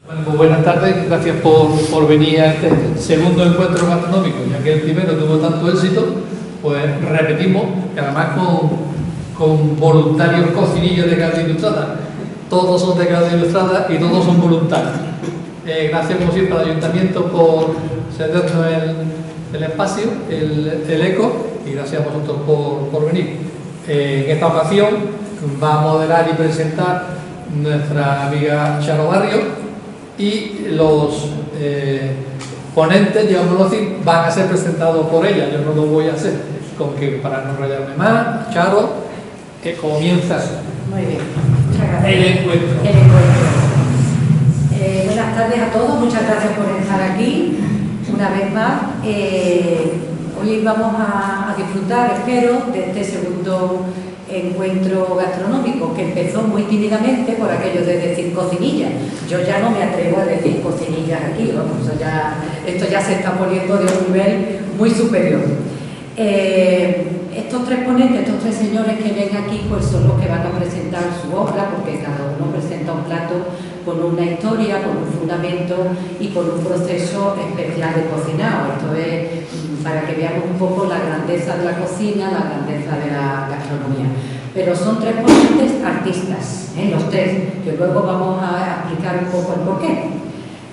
Bueno, pues buenas tardes, gracias por venir a este segundo encuentro gastronómico, ya que el primero tuvo tanto éxito, pues repetimos, y además con voluntarios cocinillos de Cádiz Ilustrada. Todos son de Cádiz Ilustrada y todos son voluntarios. Gracias como siempre al Ayuntamiento por cedernos el espacio, el eco, y gracias a vosotros por venir. En esta ocasión va a moderar y presentar nuestra amiga Charo Barrio, y los ponentes, digámoslo así, van a ser presentados por ella. Yo no lo voy a hacer, con que para no rayarme más, Charo, que comienzas. Muy bien, muchas gracias. El encuentro. Buenas tardes a todos, muchas gracias por estar aquí una vez más. Hoy vamos a disfrutar, espero, de este segundo encuentro gastronómico, que empezó muy tímidamente por aquello de decir cocinillas. Yo ya no me atrevo a decir cocinillas aquí, vamos, esto ya se está poniendo de un nivel muy superior. Estos tres ponentes, estos tres señores que ven aquí, pues son los que van a presentar su obra, porque cada uno presenta un plato con una historia, con un fundamento y con un proceso especial de cocinado. Esto es para que veamos un poco la grandeza de la cocina, la grandeza de la gastronomía. Pero son tres ponentes artistas, los tres, que luego vamos a explicar un poco el porqué.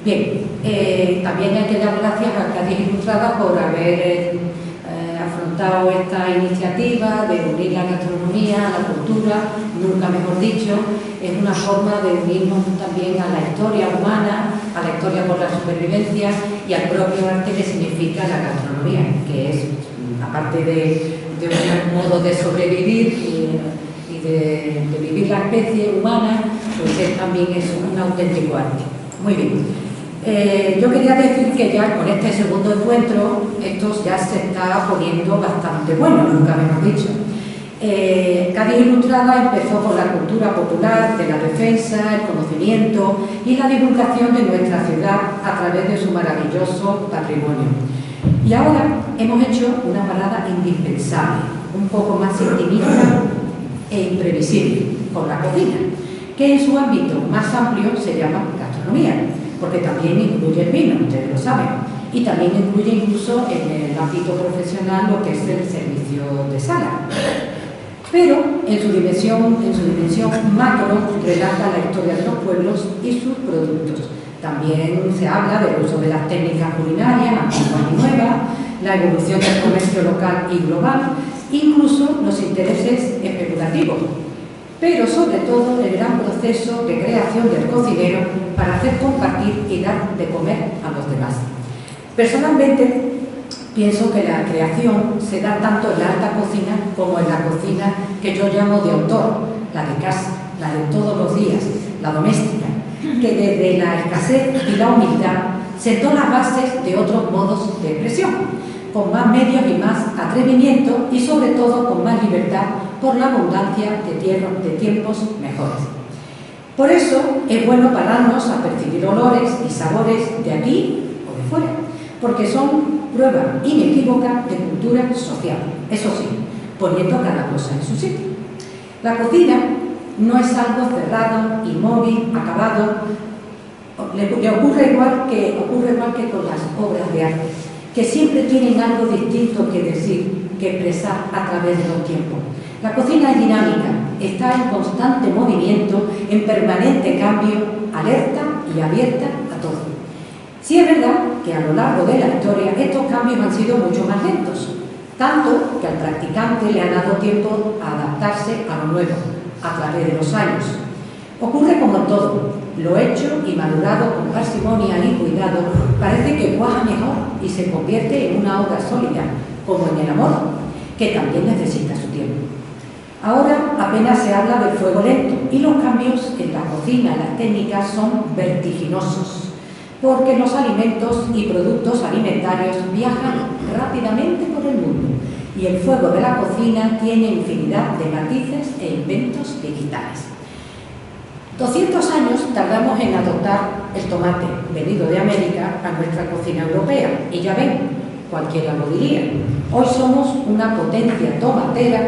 Bien, también hay que dar gracias a Cádiz Ilustrada por haber afrontado esta iniciativa de unir la gastronomía, la cultura, nunca mejor dicho. Es una forma de unirnos también a la historia humana, a la historia por la supervivencia y al propio arte que significa la gastronomía, que es, aparte de un modo de sobrevivir y de vivir la especie humana, pues también es un auténtico arte. Muy bien. Yo quería decir que ya con este segundo encuentro esto ya se está poniendo bastante bueno, nunca mejor dicho. Cádiz Ilustrada empezó por la cultura popular, de la defensa, el conocimiento y la divulgación de nuestra ciudad a través de su maravilloso patrimonio. Y ahora hemos hecho una parada indispensable, un poco más intimista e imprevisible, con la cocina, que en su ámbito más amplio se llama gastronomía, porque también incluye el vino, ustedes lo saben, y también incluye incluso en el ámbito profesional lo que es el servicio de sala. Pero en su dimensión macro relata la historia de los pueblos y sus productos. También se habla del uso de las técnicas culinarias, antiguas y nuevas, la evolución del comercio local y global, incluso los intereses especulativos. Pero sobre todo el gran proceso de creación del cocinero para hacer compartir y dar de comer a los demás. Personalmente, pienso que la creación se da tanto en la alta cocina como en la cocina que yo llamo de autor, la de casa, la de todos los días, la doméstica, que desde la escasez y la humildad sentó las bases de otros modos de expresión, con más medios y más atrevimiento y sobre todo con más libertad por la abundancia de tiempos mejores. Por eso es bueno pararnos a percibir olores y sabores de aquí o de fuera, porque son prueba inequívoca de cultura social, eso sí, poniendo cada cosa en su sitio. La cocina no es algo cerrado, inmóvil, acabado. Le ocurre igual que con las obras de arte, que siempre tienen algo distinto que decir, que expresar a través de los tiempos. La cocina es dinámica, está en constante movimiento, en permanente cambio, alerta y abierta a todo. Sí es verdad que a lo largo de la historia estos cambios han sido mucho más lentos, tanto que al practicante le ha dado tiempo a adaptarse a lo nuevo, a través de los años. Ocurre como en todo, lo hecho y madurado con parsimonia y cuidado parece que cuaja mejor y se convierte en una obra sólida, como en el amor, que también necesita su tiempo. Ahora apenas se habla del fuego lento y los cambios en la cocina, en las técnicas, son vertiginosos, porque los alimentos y productos alimentarios viajan rápidamente por el mundo y el fuego de la cocina tiene infinidad de matices e inventos digitales. 200 años tardamos en adoptar el tomate venido de América a nuestra cocina europea y ya ven, cualquiera lo diría, hoy somos una potencia tomatera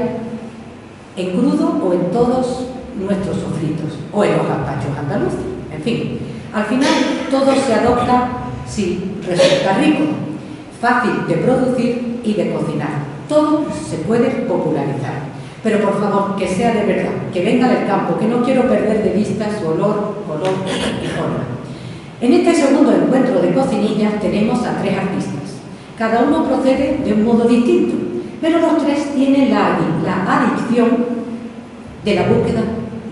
en crudo o en todos nuestros sofritos o en los gazpachos andaluces, en fin. Al final, todo se adopta si resulta rico, fácil de producir y de cocinar. Todo se puede popularizar. Pero por favor, que sea de verdad, que venga del campo, que no quiero perder de vista su olor, color y forma. En este segundo encuentro de cocinillas tenemos a 3 artistas. Cada uno procede de un modo distinto, pero los 3 tienen la adicción de la búsqueda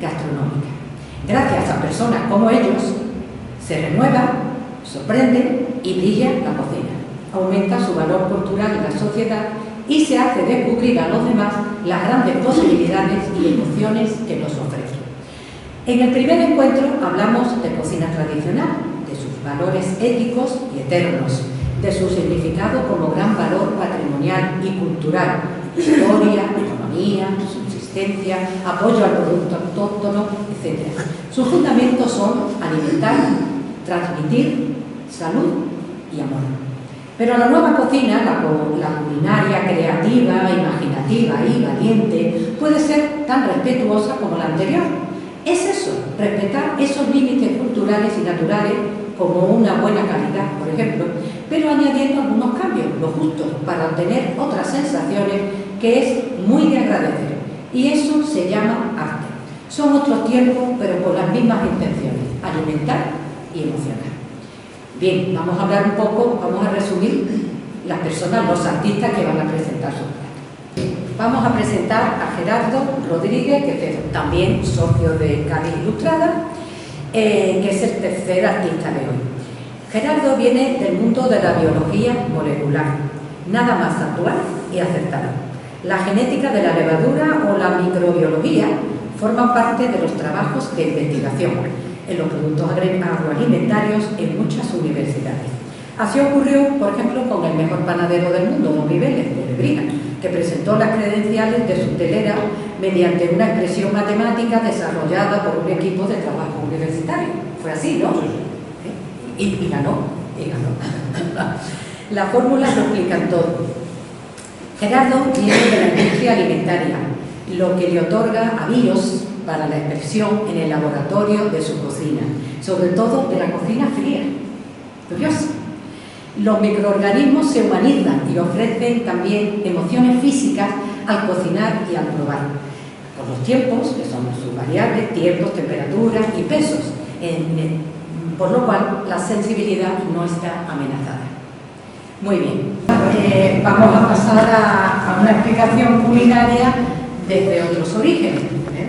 gastronómica. Gracias a personas como ellos, se renueva, sorprende y brilla la cocina. Aumenta su valor cultural en la sociedad y se hace descubrir a los demás las grandes posibilidades y emociones que nos ofrece. En el primer encuentro hablamos de cocina tradicional, de sus valores éticos y eternos, de su significado como gran valor patrimonial y cultural, historia, economía, subsistencia, apoyo al producto autóctono, etc. Sus fundamentos son alimentar, transmitir, salud y amor. Pero la nueva cocina, la culinaria creativa, imaginativa y valiente, puede ser tan respetuosa como la anterior. Es eso, respetar esos límites culturales y naturales como una buena calidad, por ejemplo, pero añadiendo algunos cambios, lo justos, para obtener otras sensaciones que es muy de agradecer. Y eso se llama arte. Son otros tiempos, pero con las mismas intenciones, alimentar y emocionar. Bien, vamos a hablar un poco, vamos a resumir las personas, los artistas que van a presentar sus platos. Vamos a presentar a Gerardo Rodríguez, que es también socio de Cádiz Ilustrada, que es el tercer artista de hoy. Gerardo viene del mundo de la biología molecular, nada más actual y acertado. La genética de la levadura o la microbiología forman parte de los trabajos de investigación en los productos agroalimentarios en muchas universidades. Así ocurrió, por ejemplo, con el mejor panadero del mundo, Don Viveles, de Lebrija, que presentó las credenciales de su telera mediante una expresión matemática desarrollada por un equipo de trabajo universitario. Fue así, ¿no? Y ganó. La fórmula lo explican todo. Gerardo viene de la industria alimentaria, lo que le otorga avíos para la expresión en el laboratorio de su cocina, sobre todo de la cocina fría. Curioso. Los microorganismos se humanizan y ofrecen también emociones físicas al cocinar y al probar, con los tiempos, que son sus variables, tiempos, temperaturas y pesos, por lo cual la sensibilidad no está amenazada. Muy bien, vamos a pasar a una explicación culinaria desde otros orígenes,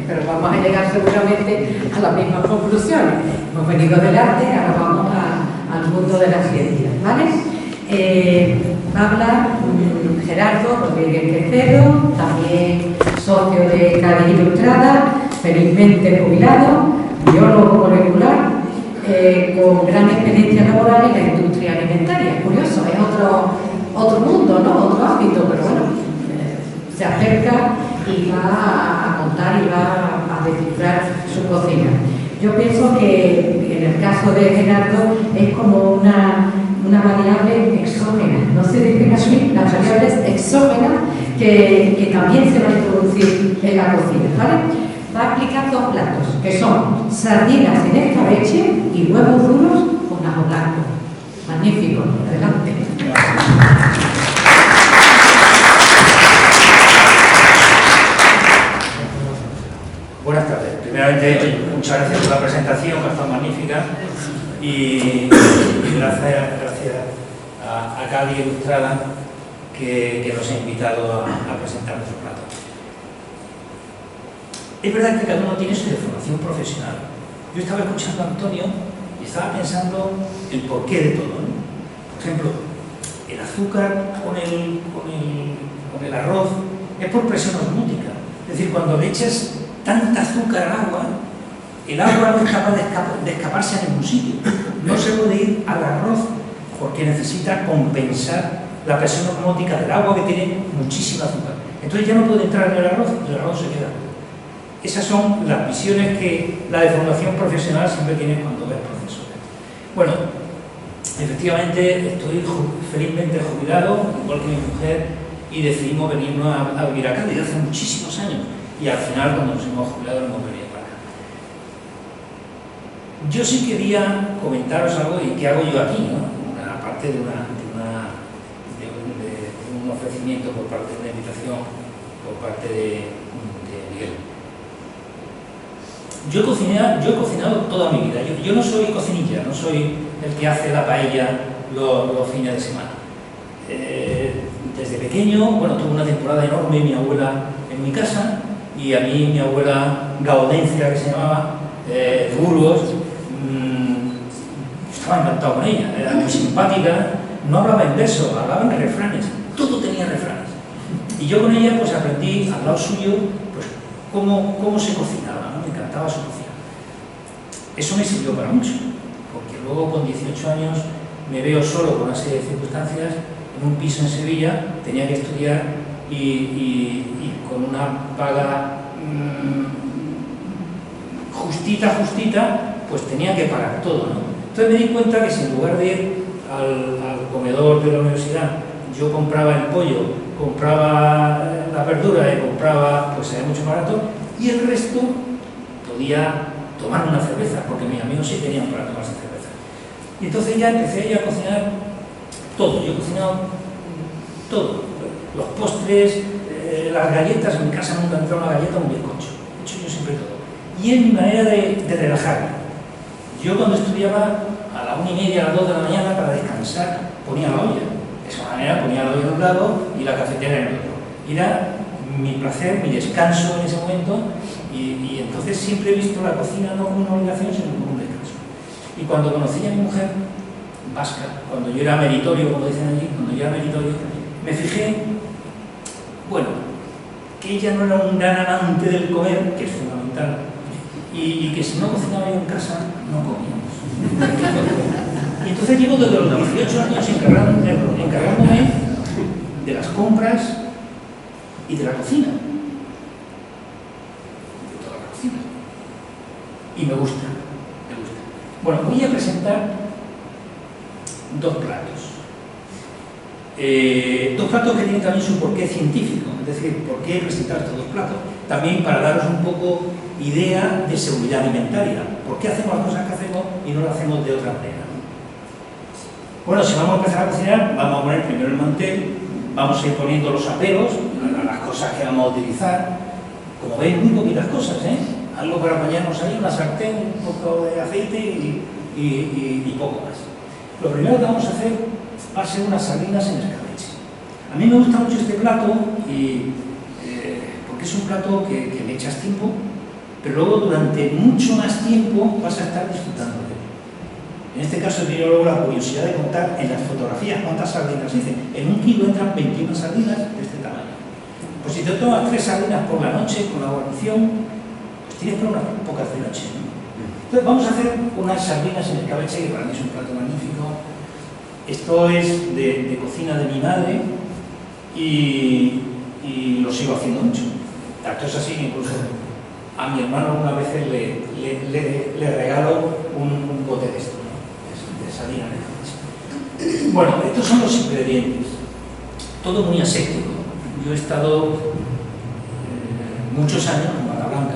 pero vamos a llegar seguramente a las mismas conclusiones. Hemos venido del arte, ahora vamos al mundo de las ciencias, ¿vale? Va a hablar Gerardo Rodríguez Quecedo, también socio de Cádiz Ilustrada, felizmente jubilado, biólogo molecular, con gran experiencia laboral en la industria alimentaria. Curioso, es otro mundo, ¿no? Otro ámbito, pero bueno, se acerca y va a contar y va a descifrar su cocina. Yo pienso que en el caso de Gerardo es como una variable exógena, no se dice así, las variables exógenas que también se van a introducir en la cocina, ¿vale? Va a explicar 2 platos, que son sardinas en escabeche y huevos duros con ajo blanco. Magnífico, adelante. Buenas tardes. Primeramente, muchas gracias por la presentación, que ha estado magnífica, y gracias a Cádiz Ilustrada que nos ha invitado a presentar nuestro plato. Es verdad que cada uno tiene su formación profesional. Yo estaba escuchando a Antonio y estaba pensando el porqué de todo, ¿no? Por ejemplo, el azúcar con el arroz es por presión osmótica. Es decir, cuando le echas tanta azúcar al agua, el agua no es capaz de escaparse a ningún sitio. No se puede ir al arroz porque necesita compensar la presión osmótica del agua, que tiene muchísimo azúcar. Entonces ya no puede entrar en el arroz se queda. Esas son las visiones que la de formación profesional siempre tiene cuando ve el proceso. Bueno, efectivamente estoy felizmente jubilado, igual que mi mujer, y decidimos venirnos a vivir acá desde hace muchísimos años. Y al final, cuando nos hemos jubilado, hemos venido para acá. Yo sí quería comentaros algo y qué hago yo aquí, ¿no? Aparte de un ofrecimiento por parte de una invitación por parte de Miguel. Yo he cocinado toda mi vida. Yo no soy cocinilla, no soy el que hace la paella los fines de semana. Desde pequeño, bueno, tuve una temporada enorme mi abuela en mi casa, y a mí mi abuela Gaudencia, que se llamaba, de Burgos, estaba encantado con ella, era muy simpática, no hablaba en verso, hablaba en refranes, todo tenía refranes. Y yo con ella pues aprendí al lado suyo pues cómo se cocinaba, ¿no? Me encantaba su cocina. Eso me sirvió para mucho, porque luego con 18 años me veo solo con una serie de circunstancias, en un piso en Sevilla, tenía que estudiar y con una paga justita, pues tenía que pagar todo, ¿no? Entonces me di cuenta que si en lugar de ir al comedor de la universidad yo compraba el pollo, compraba la verdura y compraba, pues era mucho más barato, y el resto podía tomar una cerveza, porque mis amigos sí tenían para tomarse cerveza. Y entonces ya empecé a cocinar todo. Yo he cocinado todo, los postres, las galletas. En mi casa nunca entraba una galleta o un bizcocho, he hecho yo siempre todo. Y es mi manera de relajarme. Yo cuando estudiaba a la 1:30, a las 2 de la mañana, para descansar, ponía la olla. De esa manera ponía la olla en un lado y la cafetera en el otro. Era mi placer, mi descanso en ese momento, y entonces siempre he visto la cocina no como una obligación, sino como un descanso. Y cuando conocí a mi mujer vasca, cuando yo era meritorio, como dicen allí, cuando yo era meritorio, me fijé, bueno, que ella no era un gran amante del comer, que es fundamental, y que si no cocinaba yo en casa, no comíamos. Y entonces llevo desde los 18 años encargándome de las compras y de la cocina. De toda la cocina. Y me gusta. Bueno, voy a presentar dos platos. Dos platos que tienen también su porqué científico, es decir, por qué presentar estos dos platos, también para daros un poco idea de seguridad alimentaria, por qué hacemos las cosas que hacemos y no las hacemos de otra manera. Bueno, si vamos a empezar a cocinar, vamos a poner primero el mantel, vamos a ir poniendo los aperos, las cosas que vamos a utilizar. Como veis, muy poquitas cosas, ¿eh? Algo para apañarnos ahí, una sartén, un poco de aceite y poco más. Lo primero que vamos a hacer va a ser unas sardinas en escabeche. A mí me gusta mucho este plato porque es un plato que le echas tiempo, pero luego durante mucho más tiempo vas a estar disfrutando de él. En este caso he tenido luego la curiosidad de contar en las fotografías cuántas sardinas hice. En 1 kilo entran 21 sardinas de este tamaño. Pues si te tomas 3 sardinas por la noche con la guarnición, pues tienes para unas pocas de noche, ¿no? Entonces vamos a hacer unas sardinas en escabeche, que para mí es un plato magnífico. Esto es de cocina de mi madre y lo sigo haciendo mucho. Tanto es así que incluso a mi hermano algunas veces le regalo un bote de esto, ¿no? De sardina en escabeche. Bueno, estos son los ingredientes. Todo muy aséptico. Yo he estado muchos años en Barra Blanca.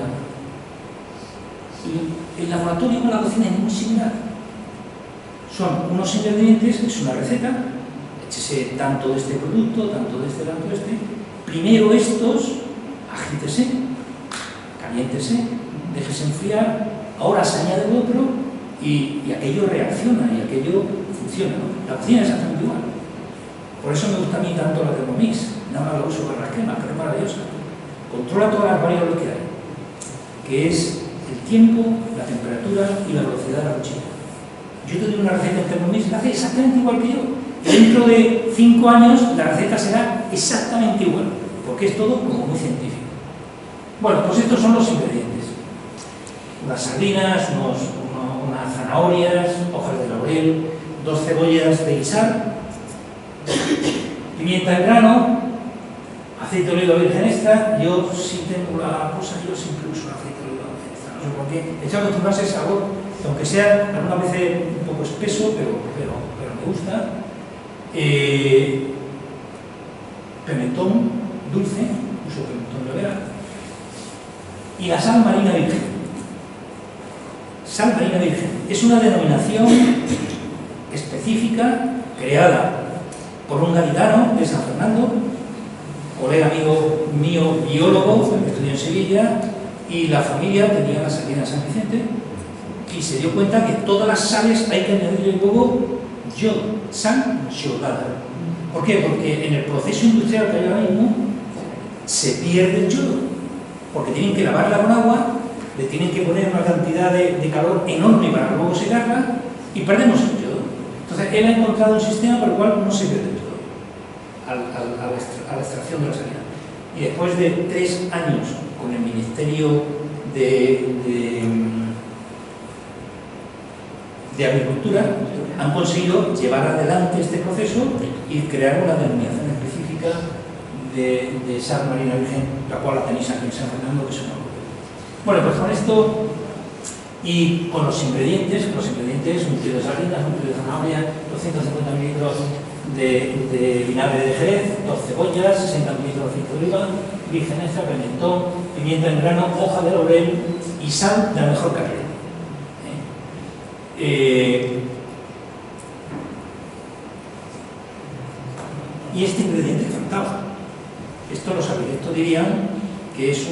Y el laboratorio con la cocina es muy similar. Son unos ingredientes, es una receta, échese tanto de este producto, tanto de este. Primero estos, agítese, caliéntese, déjese enfriar, ahora se añade el otro y aquello reacciona y aquello funciona, ¿no? La cocina es exactamente igual. Por eso me gusta a mí tanto la Thermomix, nada más la uso para las cremas, pero es maravillosa. Controla todas las variables que hay, que es el tiempo, la temperatura y la velocidad de la cuchilla. Yo te doy una receta en Thermomix, la hace exactamente igual que yo. Dentro de 5 años la receta será exactamente igual, porque es todo como muy científico. Bueno, pues estos son los ingredientes. Unas sardinas, unas zanahorias, hojas de laurel, 2 cebollas de guisar, pimienta de grano, aceite de oliva virgen extra. Yo sí tengo la cosa, yo siempre uso aceite de oliva virgen extra, no sé por qué. He hecho acostumbrarse ese sabor, aunque sea algunas veces un poco espeso, pero me gusta. Pimentón dulce, uso pimentón de vera, y la sal marina virgen. Sal marina virgen. Es una denominación específica creada por un gaditano de San Fernando, colega amigo mío, biólogo, que estudió en Sevilla, y la familia tenía la salina de San Vicente, y se dio cuenta que todas las sales hay que añadirle luego yodo, sal yodada. ¿Por qué? Porque en el proceso industrial que hay ahora mismo se pierde el yodo, porque tienen que lavarla con agua, le tienen que poner una cantidad de calor enorme para luego secarla y perdemos el yodo. Entonces él ha encontrado un sistema por el cual no se pierde el yodo a la extracción de la salina. Y después de 3 años con el Ministerio de Agricultura, han conseguido llevar adelante este proceso y crear una denominación específica de sal marina virgen, la cual la tenéis aquí en San Fernando, que es una locura. Bueno, pues con esto y con los ingredientes, un kilo de sardinas, un kilo de zanahoria, 250 mililitros de vinagre de Jerez, 2 cebollas, 60 mililitros de aceite de oliva, virgen extra, pimentón, pimienta en grano, hoja de laurel y sal de la mejor calidad. Y este ingrediente que faltaba. Esto los arquitectos dirían que es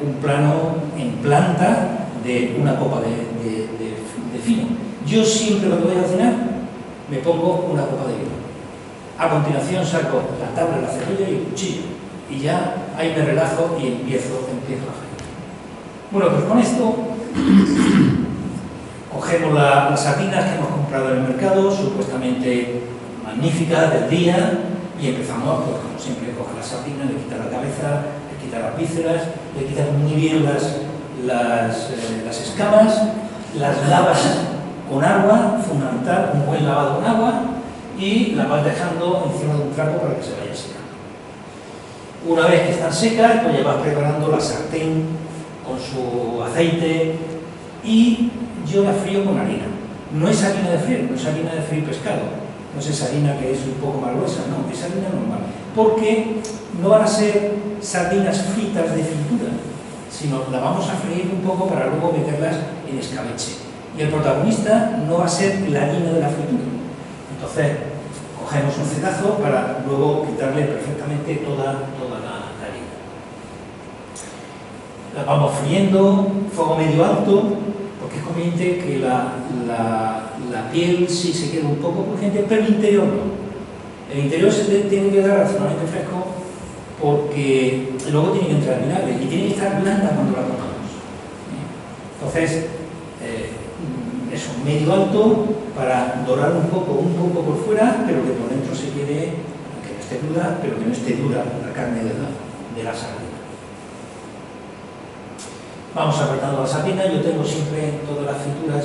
un plano en planta de una copa de fino. Yo siempre cuando voy a cocinar me pongo una copa de vino. A continuación saco la tabla, la cebolla y el cuchillo. Y ya ahí me relajo y empiezo a freír. Bueno, pues con esto cogemos las sardinas que hemos comprado en el mercado, supuestamente magníficas del día, y empezamos, pues como siempre, coger la sardina, le quitar la cabeza, le quitar las vísceras, le quitar muy bien las escamas, las lavas con agua, fundamental, un buen lavado con agua, y las vas dejando encima de un trapo para que se vaya secando. Una vez que están secas, pues ya vas preparando la sartén con su aceite, y yo la frío con harina. No es harina de freír, no es harina de freír pescado, no es esa harina que es un poco más gruesa, no, es harina normal. Porque no van a ser sardinas fritas de fritura, sino la vamos a freír un poco para luego meterlas en escabeche. Y el protagonista no va a ser la harina de la fritura. Entonces, cogemos un cedazo para luego quitarle perfectamente toda la harina. La vamos friendo, fuego medio alto, porque es conveniente que la piel sí se quede un poco crujiente, pero el interior no. El interior se tiene que dar razonablemente fresco porque luego tiene que entrar vinagre y tiene que estar blanda cuando la comamos. Entonces, eso, medio alto para dorar un poco por fuera, pero que por dentro se quede, que no esté cruda, pero que no esté dura la carne de la sardina. Vamos apretando la sardina. Yo tengo siempre en todas las frituras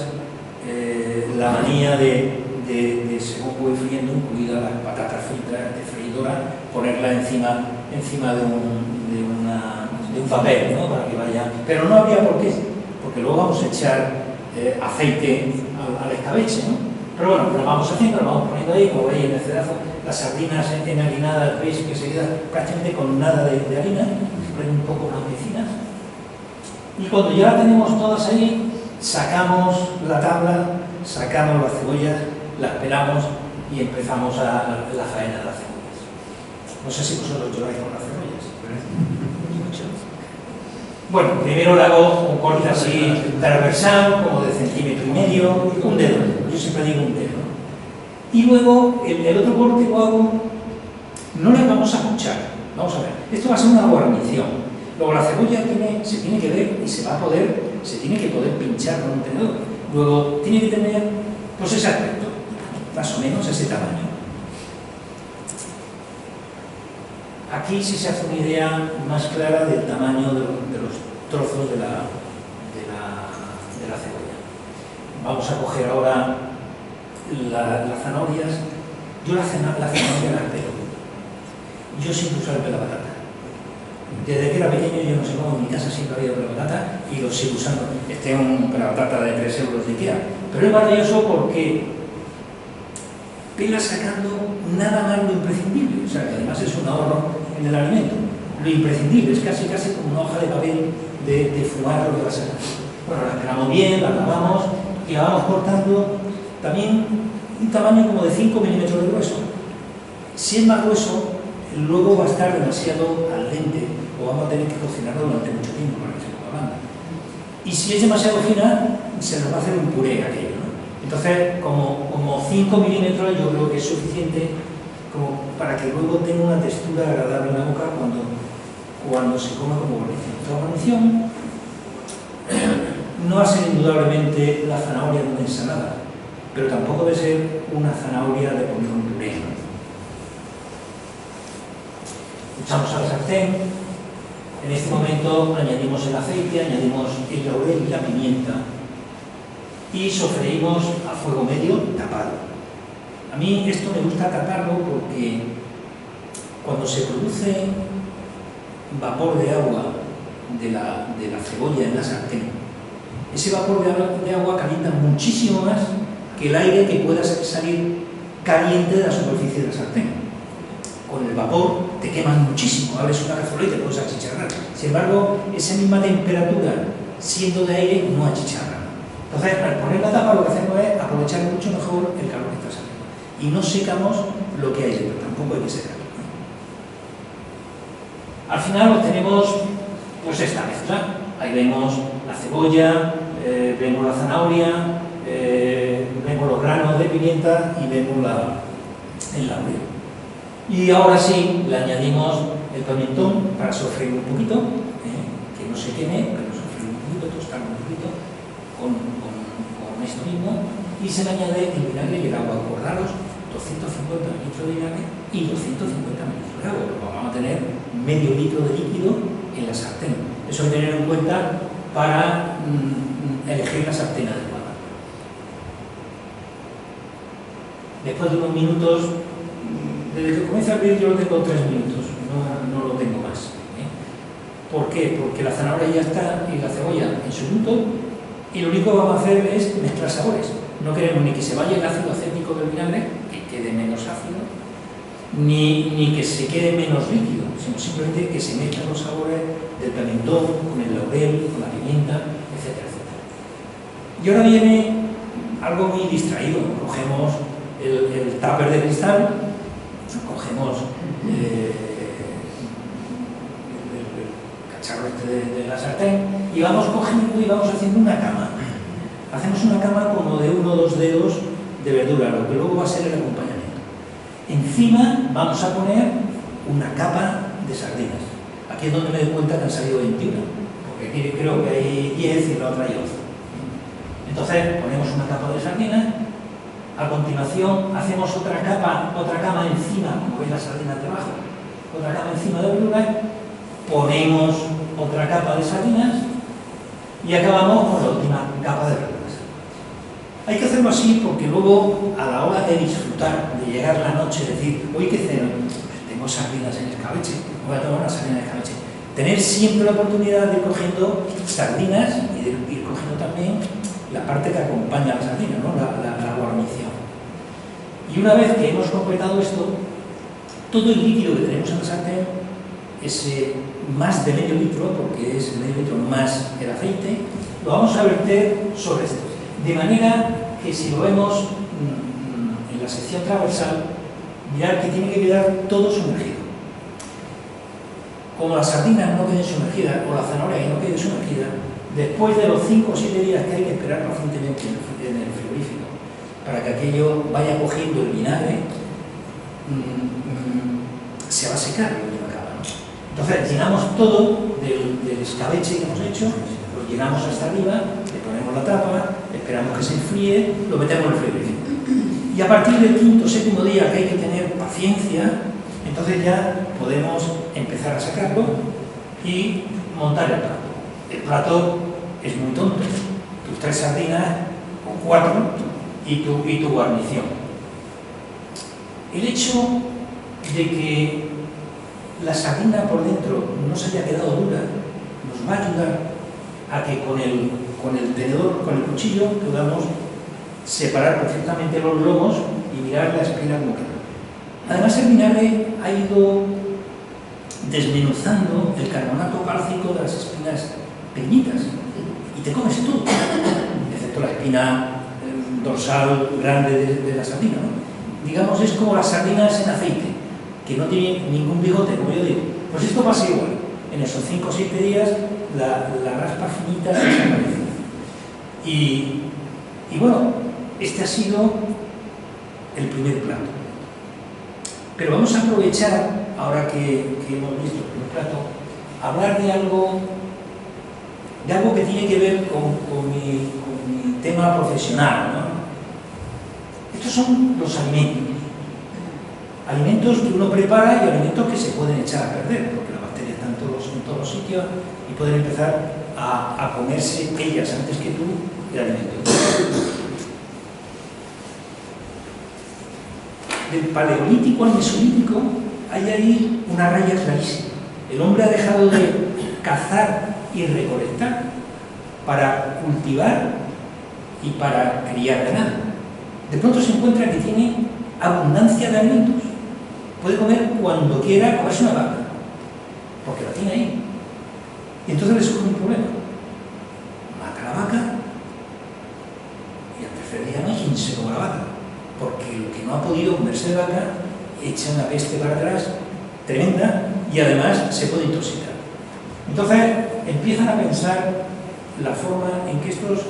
la manía de según voy friendo, incluida las patatas fritas de freidora, ponerla encima de un papel, ¿no? Para que vaya. Pero no habría por qué, porque luego vamos a echar aceite al escabeche, ¿no? Pero bueno, lo vamos haciendo, lo vamos poniendo ahí, como veis en el cedazo, las sardinas enharinadas, veis que se queda prácticamente con nada de harina, se ponen un poco blanquecinas. Y cuando ya las tenemos todas ahí, sacamos la tabla, sacamos las cebollas, las pelamos y empezamos a la faena de las cebollas. No sé si vosotros lloráis con las cebollas. Bueno, primero le hago un corte así transversal, como de 1,5 centímetros, un dedo. Yo siempre digo un dedo. Y luego el otro corte lo hago, no le vamos a escuchar. Vamos a ver, esto va a ser una guarnición. Luego la cebolla se tiene que ver y se tiene que poder pinchar con un tenedor. Luego tiene que tener, pues ese aspecto, más o menos ese tamaño. Aquí sí se hace una idea más clara del tamaño de los trozos de la cebolla. Vamos a coger ahora las zanahorias. Yo la zanahoria la pelo. Yo siempre uso el pelo de patata. Desde que era pequeño, yo no sé cómo, en mi casa siempre había pelo de patata y lo sigo usando. Este es un pelo de patata de 3 euros de IKEA. Pero es maravilloso porque pela sacando nada más lo imprescindible. O sea, que además es un ahorro en el alimento. Lo imprescindible es casi como una hoja de papel de fumar lo que va a sacar. Bueno, la pelamos bien, la lavamos y la vamos cortando también un tamaño como de 5 milímetros de grueso. Si es más grueso, luego va a estar demasiado al dente o vamos a tener que cocinarlo durante mucho tiempo para que se ponga blanda. Y si es demasiado fina, se nos va a hacer un puré aquello, ¿no? Entonces, como 5 milímetros yo creo que es suficiente como para que luego tenga una textura agradable en la boca cuando se coma como guarnición. La guarnición no va a ser indudablemente la zanahoria de una ensalada, pero tampoco debe ser una zanahoria de poner un puré, ¿no? Echamos a la sartén. En este momento añadimos el aceite, añadimos el laurel y la pimienta y sofreímos a fuego medio tapado. A mí esto me gusta taparlo porque cuando se produce vapor de agua de la cebolla en la sartén, ese vapor de agua calienta muchísimo más que el aire que pueda salir caliente de la superficie de la sartén. Con el vapor te queman muchísimo, abres una cazuela y te puedes achicharrar. Sin embargo, esa misma temperatura, siendo de aire, no achicharra. Entonces, al poner la tapa, lo que hacemos es aprovechar mucho mejor el calor que está saliendo. Y no secamos lo que hay dentro, tampoco hay que secarlo. Al final obtenemos pues esta mezcla. Ahí vemos la cebolla, vemos la zanahoria, vemos los granos de pimienta y vemos el laurel. Y ahora sí, le añadimos el pimentón para sofreír un poquito, que no se queme, pero sofreír un poquito, tostarlo un poquito con esto mismo, y se le añade el vinagre y el agua. Acordaros, 250 mililitros de vinagre y 250 mililitros de agua, porque vamos a tener medio litro de líquido en la sartén. Eso hay que tener en cuenta para elegir la sartén adecuada. Después de unos minutos, desde que comienza a hervir yo lo tengo 3 minutos, no lo tengo más. ¿Por qué? Porque la zanahoria ya está y la cebolla en su punto y lo único que vamos a hacer es mezclar sabores. No queremos ni que se vaya el ácido acético del vinagre, que quede menos ácido, ni que se quede menos líquido, sino simplemente que se mezclen los sabores del pimentón con el laurel, con la pimienta, etcétera, etcétera. Y ahora viene algo muy distraído. Cogemos el tupper de cristal, cogemos el cacharro de la sartén y vamos cogiendo y vamos haciendo una cama. Hacemos una cama como de 1 o 2 dedos de verdura, lo que luego va a ser el acompañamiento. Encima vamos a poner una capa de sardinas. Aquí es donde me doy cuenta que han salido 21, porque aquí creo que hay 10 y la otra hay 11. Entonces ponemos una capa de sardinas. A continuación hacemos otra cama encima, como veis las sardinas debajo, otra cama encima de verduras, ponemos otra capa de sardinas y acabamos con la última capa de verduras. Hay que hacerlo así porque luego, a la hora de disfrutar, de llegar la noche, decir, hoy que ceno, tengo sardinas en escabeche, voy a tomar una sardina en escabeche. Tener siempre la oportunidad de ir cogiendo sardinas y de ir cogiendo también la parte que acompaña a la sardina, ¿no? la guarnición. Y una vez que hemos completado esto, todo el líquido que tenemos en la sartén, ese más de medio litro, porque es medio litro más el aceite, lo vamos a verter sobre esto. De manera que si lo vemos en la sección transversal, mirad que tiene que quedar todo sumergido. Como las sardinas no queden sumergidas, o la zanahoria que no quede sumergida, después de los 5 o 7 días que hay que esperar pacientemente en el frigorífico, para que aquello vaya cogiendo el vinagre, se va a secar y no acaba, ¿no? Entonces llenamos todo del escabeche que hemos hecho, lo llenamos hasta arriba, le ponemos la tapa, esperamos que se enfríe, lo metemos en el frigorífico. Y a partir del 5º o 7º día, que hay que tener paciencia, entonces ya podemos empezar a sacarlo y montar el plato. El plato es muy tonto. Tus 3 sardinas o 4 y tu guarnición. El hecho de que la sardina por dentro no se haya quedado dura nos va a ayudar a que con el tenedor, con el cuchillo, podamos separar perfectamente los lomos y mirar la espina como queda. Además, el vinagre ha ido desmenuzando el carbonato cálcico de las espinas pequeñitas y te comes todo, excepto la espina dorsal grande de la sardina, ¿no? Digamos, es como las sardinas en aceite, que no tienen ningún bigote, como yo digo. Pues esto pasa igual. En esos 5 o 7 días, la raspa finita desaparece. Y bueno, este ha sido el primer plato. Pero vamos a aprovechar, ahora que hemos visto el primer plato, hablar de algo que tiene que ver con mi tema profesional, ¿no? Estos son los alimentos. Alimentos que uno prepara y alimentos que se pueden echar a perder, porque las bacterias están en todos los sitios y pueden empezar a comerse ellas antes que tú el alimento. Del paleolítico al mesolítico hay ahí una raya clarísima. El hombre ha dejado de cazar y recolectar para cultivar y para criar ganado. De pronto se encuentra que tiene abundancia de alimentos. Puede comer cuando quiera, comerse una vaca, porque la tiene ahí. Y entonces le surge un problema. Mata a la vaca y al tercer día no hay quien se coma la vaca, porque lo que no ha podido comerse de vaca echa una peste para atrás tremenda y además se puede intoxicar. Entonces empiezan a pensar la forma en que estas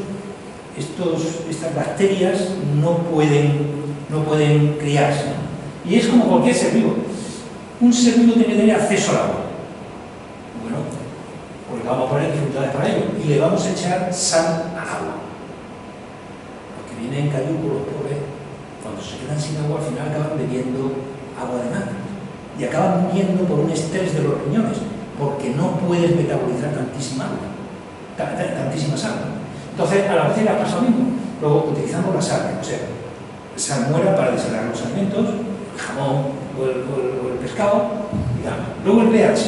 bacterias no pueden criarse, ¿no? Y es como cualquier ser vivo. Un ser vivo tiene que tener acceso al agua. Bueno, pues le vamos a poner dificultades para ello y le vamos a echar sal al agua. Los que vienen en cayuco, los pobres, cuando se quedan sin agua, al final acaban bebiendo agua de mar y acaban muriendo por un estrés de los riñones, porque no puedes metabolizar tantísima agua, tantísima sal. Entonces, a la bacteria pasa lo mismo. Luego utilizamos la sal, o sea, salmuera para desalar los alimentos, el jamón o el pescado, digamos. Luego el pH.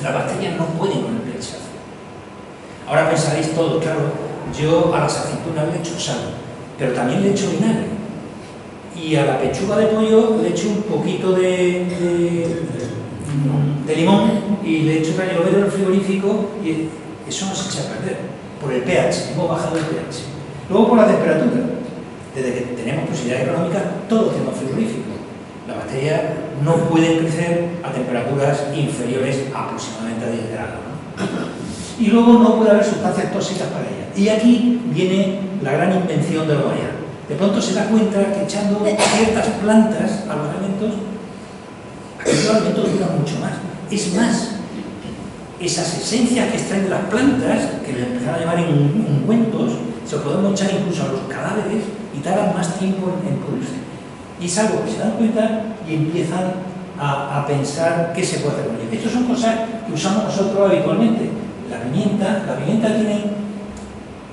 Las bacterias no pueden con el pH. Ahora pensaréis todos, claro, yo a las aceitunas le echo sal, pero también le echo vinagre. Y a la pechuga de pollo le echo un poquito de limón y le echo también, lo meto en el frigorífico y eso no se echa a perder, por el pH, hemos bajado el pH. Luego por la temperatura. Desde que tenemos posibilidades económicas, todos tenemos frigorífico. Las bacterias no pueden crecer a temperaturas inferiores aproximadamente a 10 grados, ¿no? Y luego no puede haber sustancias tóxicas para ellas. Y aquí viene la gran invención de la humanidad. De pronto se da cuenta que echando ciertas plantas a los alimentos, aquellos alimentos duran mucho más. Es más, esas esencias que extraen de las plantas, que le empezaron a llamar ungüentos, se los podemos echar incluso a los cadáveres y tardan más tiempo en pudrirse. Y es algo que se dan cuenta y empiezan a pensar qué se puede hacer con ello. Estas son cosas que usamos nosotros habitualmente. La pimienta tiene,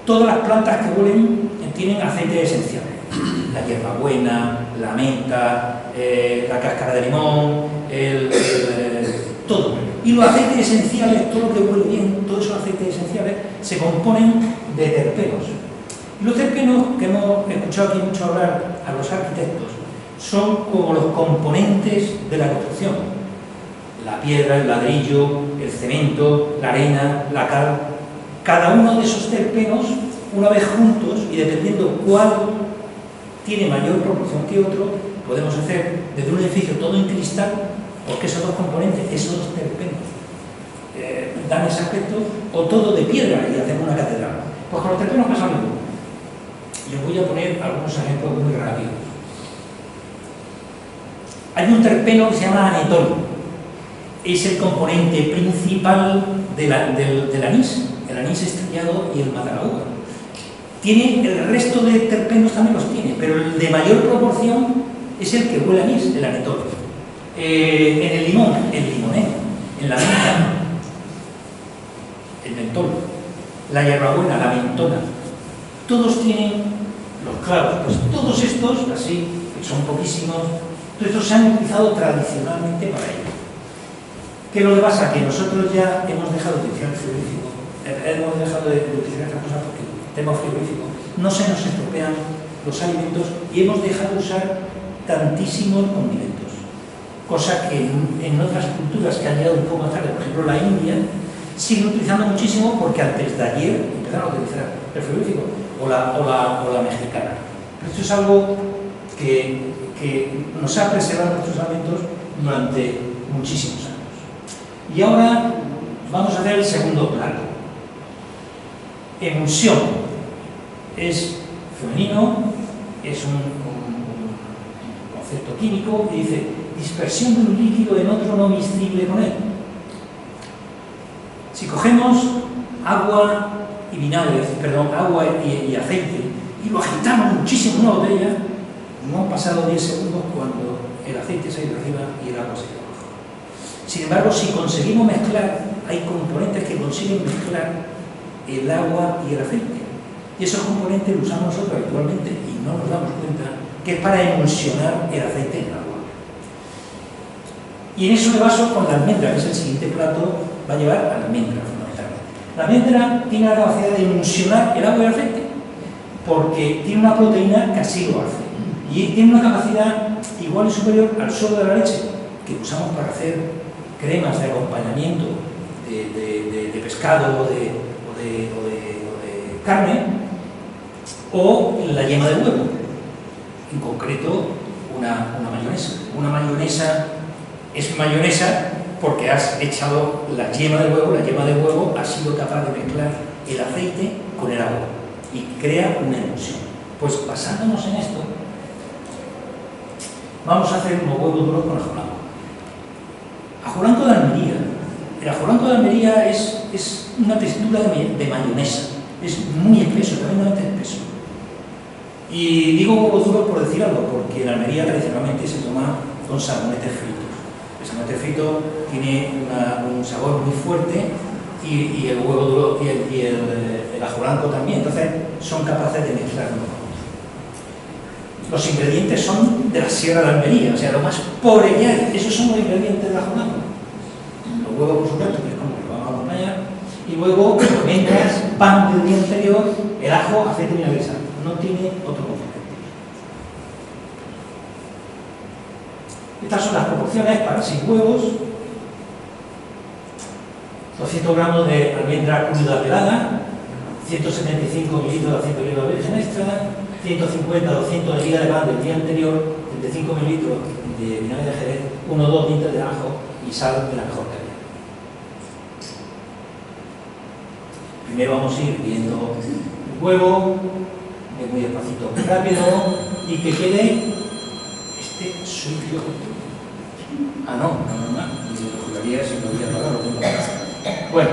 todas las plantas que huelen tienen aceites esenciales. La hierbabuena, la menta, la cáscara de limón, todo. Y los aceites esenciales, todo lo que huele bien, todos esos aceites esenciales se componen de terpenos. Y los terpenos, que hemos escuchado aquí mucho hablar a los arquitectos, son como los componentes de la construcción. La piedra, el ladrillo, el cemento, la arena, la cal. Cada uno de esos terpenos, una vez juntos, y dependiendo cuál tiene mayor proporción que otro, podemos hacer desde un edificio todo en cristal, porque esos dos componentes, esos dos terpenos, dan ese aspecto, o todo de piedra y hacemos una catedral. Pues con los terpenos pasa lo mismo. Les voy a poner algunos ejemplos muy rápidos. Hay un terpeno que se llama anetol. Es el componente principal del anís, el anís estrellado y el matalaúva. Tiene el resto de terpenos también los tiene, pero el de mayor proporción es el que huele a anís, el anetol. En el limón, el limoneno. En la menta, el mentol. La hierbabuena, la mentona. Todos tienen los clavos, pues todos estos, así, que son poquísimos, todos estos se han utilizado tradicionalmente para ello. ¿Qué es lo que pasa? Que nosotros ya hemos dejado de utilizar el frigorífico, hemos dejado de utilizar estas cosas porque el tema frigorífico no se nos estropean los alimentos y hemos dejado de usar tantísimos condimentos. Cosa que en otras culturas que han llegado un poco más tarde, por ejemplo la India, siguen utilizando muchísimo porque antes de ayer empezaron a utilizar el frigorífico o la mexicana. Pero esto es algo que nos ha preservado nuestros alimentos durante muchísimos años. Y ahora vamos a hacer el segundo plato. Emulsión. Es femenino, es un concepto químico y dice dispersión de un líquido en otro no miscible con él. Si cogemos agua y vinagre, perdón, agua y aceite y lo agitamos muchísimo en una botella, no han pasado 10 segundos cuando el aceite se ha ido arriba y el agua se ha ido abajo. Sin embargo, si conseguimos mezclar, hay componentes que consiguen mezclar el agua y el aceite. Y esos componentes los usamos nosotros habitualmente y no nos damos cuenta que es para emulsionar el aceite en el agua. Y en eso me baso con la almendra, que es el siguiente plato, va a llevar a la almendra fundamentalmente. La almendra tiene la capacidad de emulsionar el agua y el aceite porque tiene una proteína que así lo hace. Y tiene una capacidad igual y superior al suero de la leche, que usamos para hacer cremas de acompañamiento de pescado o de carne, o la yema de huevo, en concreto una mayonesa. Una mayonesa es mayonesa porque has echado la yema de huevo ha sido capaz de mezclar el aceite con el agua y crea una emulsión. Pues basándonos en esto, vamos a hacer unos huevos duros con ajoranco. Ajoranco de Almería. El ajoranco de Almería es una textura de mayonesa. Es muy espeso, tremendamente espeso. Y digo huevos duros por decir algo, porque en Almería tradicionalmente se toma con salmonetes fritos. El salmonete frito tiene un sabor muy fuerte y el huevo duro y el ajoranco también. Entonces son capaces de mezclarlo. Los ingredientes son de la Sierra de Almería, o sea, lo más pobre que hay. Esos son los ingredientes del ajoranco. Los huevos, por supuesto, que es como lo vamos a acompañar. Y luego, almendras, pan del día anterior, el ajo, aceite y vinagre. No tiene otro concepto. Estas son las proporciones para 6 huevos, 200 gramos de almendra cruda pelada, 175 mililitros de aceite de oliva virgen extra, 150-200 de miga de pan del día anterior, 35 mililitros de vinagre de jerez, 1 o 2 dientes de ajo y sal de la mejor calidad. Primero vamos a ir viendo el huevo, muy despacito, muy rápido, y que quede este suyo. No, lo juraría si lo hubiera pagado, lo tengo que hacer. Bueno,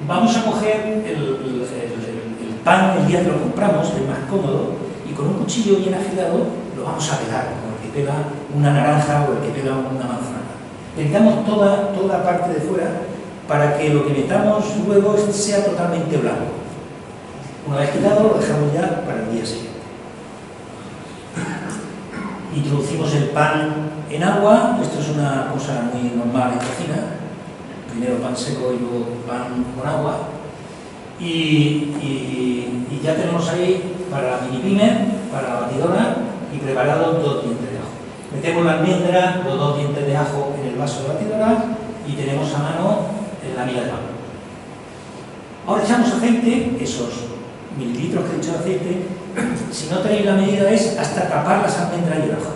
vamos a coger el pan el día que lo compramos, el más cómodo, y con un cuchillo bien afilado lo vamos a pelar, como el que pela una naranja o el que pela una manzana. Le quitamos toda la parte de fuera para que lo que metamos luego sea totalmente blanco. Una vez quitado, lo dejamos ya para el día siguiente. Introducimos el pan en agua. Esto es una cosa muy normal en cocina. Primero pan seco y luego pan con agua. Y ya tenemos ahí para mini primer, para la batidora, y preparados 2 dientes de ajo. Metemos la almendra, los 2 dientes de ajo en el vaso de batidora y tenemos a mano la miga de pan. Ahora echamos aceite, esos mililitros que he dicho de aceite. Si no tenéis la medida es hasta tapar las almendras y el ajo.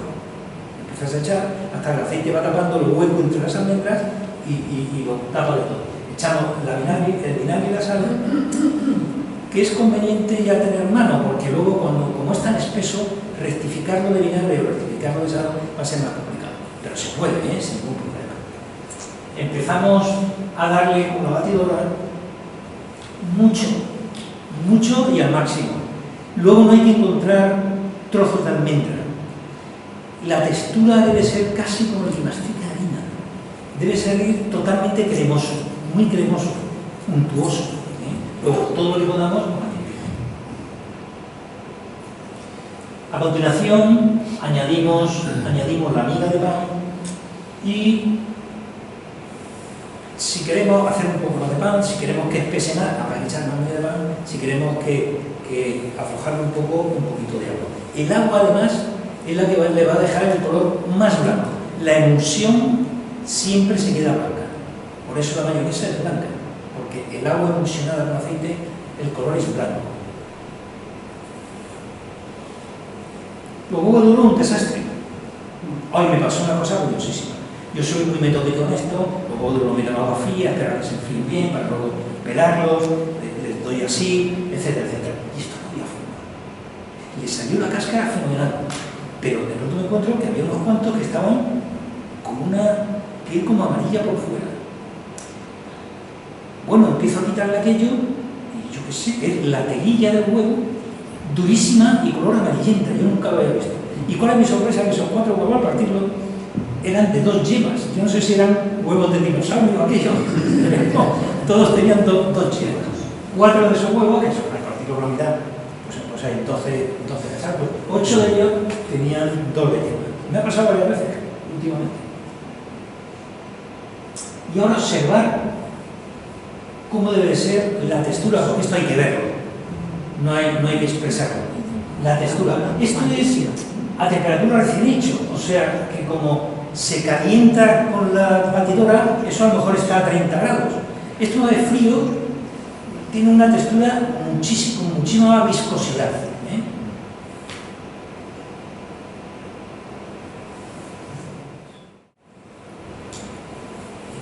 Empiezas a echar hasta que el aceite va tapando el hueco entre las almendras y lo tapa de todo. Echamos el vinagre y la sal, que es conveniente ya tener en mano, porque luego como es tan espeso, rectificarlo de vinagre o rectificarlo de sal va a ser más complicado. Pero se puede, sin ningún problema. Empezamos a darle con la batidora mucho y al máximo. Luego no hay que encontrar trozos de almendra. La textura debe ser casi como el que mastica harina. Debe ser totalmente cremoso, muy cremoso, untuoso. Luego todo lo que podamos. A continuación añadimos la miga de pan y si queremos hacer un poco más de pan, si queremos que espese más, habrá que echar más miga de pan, si queremos que aflojarle un poquito de agua. El agua además es la que le va a dejar el color más blanco. La emulsión siempre se queda blanca. Por Por eso la mayonesa es blanca, porque el agua emulsionada con aceite, el color es blanco. Los huevos duros, un desastre. Hoy me pasó una cosa curiosísima. Yo soy muy metódico en esto, los huevos duros lo meto en agua fría, esperar que se enfríen bien, para luego pelarlos, les doy así, etcétera, etcétera. Y esto no había forma. Le salió la cáscara fenomenal, pero de pronto me encuentro que había unos cuantos que estaban con una piel como amarilla por fuera. Bueno, empiezo a quitarle aquello y yo qué sé, es la telilla del huevo durísima y color amarillenta, yo nunca lo había visto. ¿Y cuál es mi sorpresa? Que esos 4 huevos al partirlo eran de 2 yemas. Yo no sé si eran huevos de dinosaurio o aquello, pero no, todos tenían 2 yemas. 4 de esos huevos, que son al partirlo la mitad, pues hay 12 exactos. 8 de ellos tenían doble yema. Me ha pasado varias veces últimamente. Y ahora observar cómo debe ser la textura, porque esto hay que verlo. No hay que expresarlo. La textura. Esto es a temperatura recién hecho, o sea que como se calienta con la batidora, eso a lo mejor está a 30 grados. Esto de frío tiene una textura con muchísima viscosidad.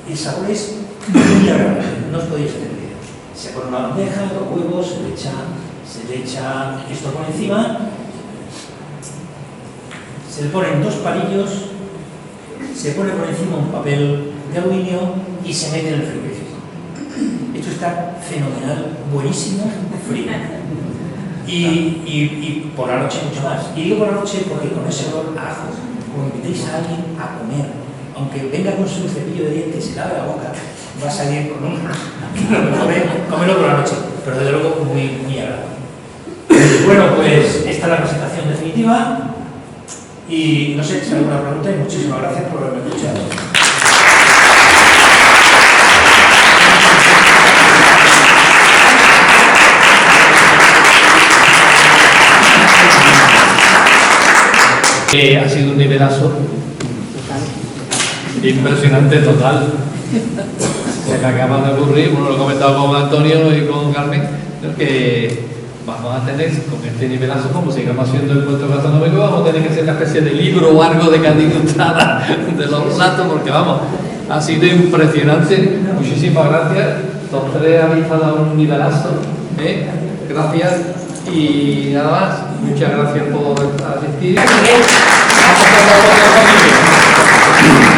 El sabor es muy agradable, no os podéis entender. Se pone una bandeja, los huevos, se le echa esto por encima, se le ponen 2 palillos, se pone por encima un papel de aluminio y se mete en el frigorífico. Esto está fenomenal, buenísimo, frío. Y por la noche mucho más. Y digo por la noche porque con ese olor a ajo, como invitéis a alguien a comer, aunque venga con su cepillo de dientes y se lave la boca, va a salir con un... comerlo por la noche, pero desde luego muy agradable. Bueno, pues esta es la presentación definitiva y no sé si hay alguna pregunta y muchísimas gracias por haberme escuchado. Ha sido un nivelazo impresionante, total. Lo que acaba de ocurrir, bueno, lo he comentado con Antonio y con Carmen, que vamos a tener, con este nivelazo, como sigamos haciendo el encuentro gastronómico, vamos a tener que hacer una especie de libro o algo de cada ilustrada de los platos, porque vamos, ha sido impresionante. Muchísimas gracias. Los 3 habéis dado un nivelazo. Gracias. Y nada más, muchas gracias por asistir. Vamos a